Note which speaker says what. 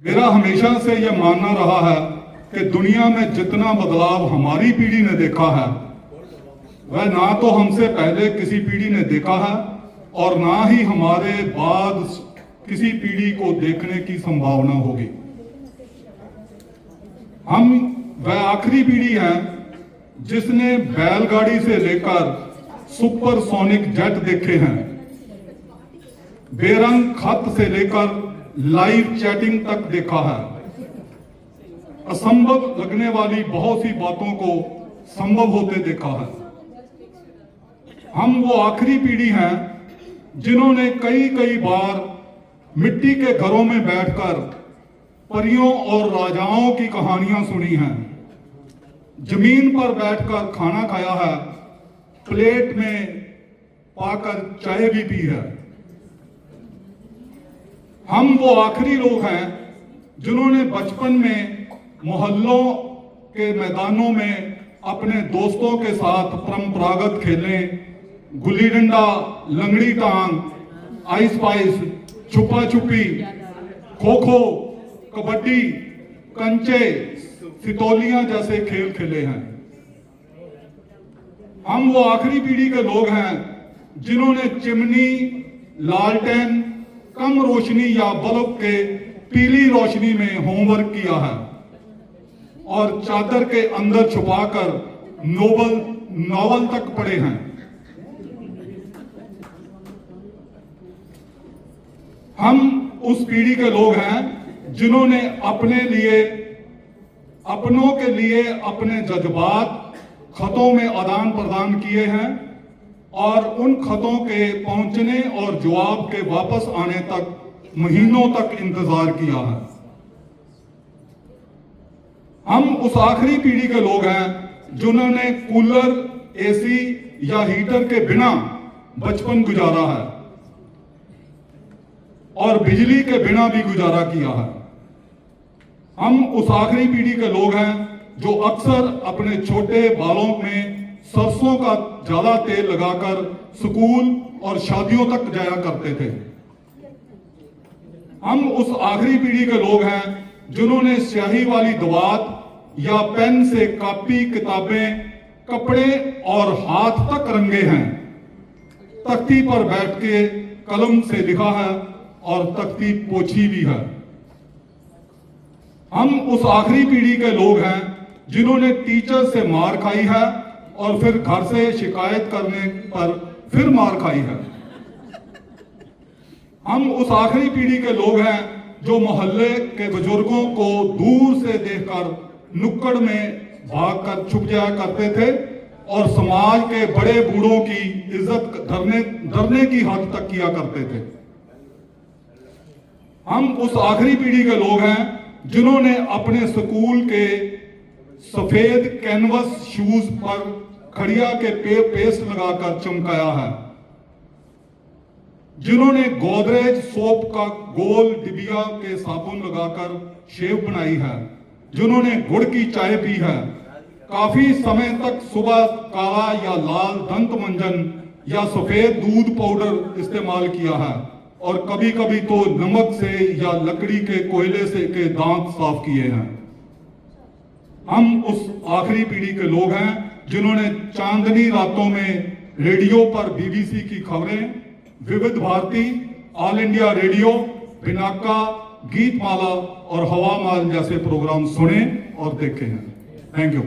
Speaker 1: मेरा हमेशा से यह मानना रहा है कि दुनिया में जितना बदलाव हमारी पीढ़ी ने देखा है वह ना तो हमसे पहले किसी पीढ़ी ने देखा है और ना ही हमारे बाद किसी पीढ़ी को देखने की संभावना होगी। हम वह आखिरी पीढ़ी है जिसने बैलगाड़ी से लेकर सुपरसोनिक जेट देखे हैं, बेरंग खत से लेकर लाइव चैटिंग तक देखा है, असंभव लगने वाली बहुत सी बातों को संभव होते देखा है। हम वो आखिरी पीढ़ी हैं जिन्होंने कई कई बार मिट्टी के घरों में बैठकर परियों और राजाओं की कहानियां सुनी हैं, जमीन पर बैठकर खाना खाया है, प्लेट में पाकर चाय भी पी है। हम वो आखिरी लोग हैं जिन्होंने बचपन में मोहल्लों के मैदानों में अपने दोस्तों के साथ परंपरागत खेलें, गुल्ली डंडा, लंगड़ी टांग, आइस पाइस, छुपा छुपी, खो खो, कबड्डी, कंचे, सितोलियां जैसे खेल खेले हैं। हम वो आखिरी पीढ़ी के लोग हैं जिन्होंने चिमनी, लालटेन, कम रोशनी या बल्ब के पीली रोशनी में होमवर्क किया है और चादर के अंदर छुपाकर नॉवल तक पढ़े हैं। हम उस पीढ़ी के लोग हैं जिन्होंने अपने लिए, अपनों के लिए अपने जज्बात खतों में आदान प्रदान किए हैं और उन खतों के पहुंचने और जवाब के वापस आने तक महीनों तक इंतजार किया है। हम उस आखिरी पीढ़ी के लोग हैं जिन्होंने कूलर, एसी या हीटर के बिना बचपन गुजारा है और बिजली के बिना भी गुजारा किया है। हम उस आखिरी पीढ़ी के लोग हैं जो अक्सर अपने छोटे बालों में सरसों का ज्यादा तेल लगाकर स्कूल और शादियों तक जाया करते थे। हम उस आखिरी पीढ़ी के लोग हैं जिन्होंने स्याही वाली दवात या पेन से कॉपी, किताबें, कपड़े और हाथ तक रंगे हैं, तख्ती पर बैठ के कलम से लिखा है और तख्ती पोछी भी है। हम उस आखिरी पीढ़ी के लोग हैं जिन्होंने टीचर से मार खाई है और फिर घर से शिकायत करने पर फिर मार खाई है। हम उस आखिरी पीढ़ी के लोग हैं जो मोहल्ले के बुजुर्गों को दूर से देखकर नुक्कड़ में भागकर छुप जाया करते थे और समाज के बड़े बूढ़ों की इज्जत डरने की हद तक किया करते थे। हम उस आखिरी पीढ़ी के लोग हैं जिन्होंने अपने स्कूल के सफेद कैनवस शूज पर खड़िया के पेस्ट लगाकर चमकाया है, जिन्होंने गोदरेज सोप का गोल डिबिया के साबुन लगाकर शेव बनाई है, जिन्होंने गुड़ की चाय पी है, काफी समय तक सुबह काला या लाल दंत मंजन या सफेद दूध पाउडर इस्तेमाल किया है और कभी कभी तो नमक से या लकड़ी के कोयले से के दांत साफ किए हैं। हम उस आखिरी पीढ़ी के लोग हैं जिन्होंने चांदनी रातों में रेडियो पर बीबीसी की खबरें, Vividh Bharati, All India Radio, Binaca, Geetmala और हवामाल जैसे प्रोग्राम सुने और देखे हैं। Thank you.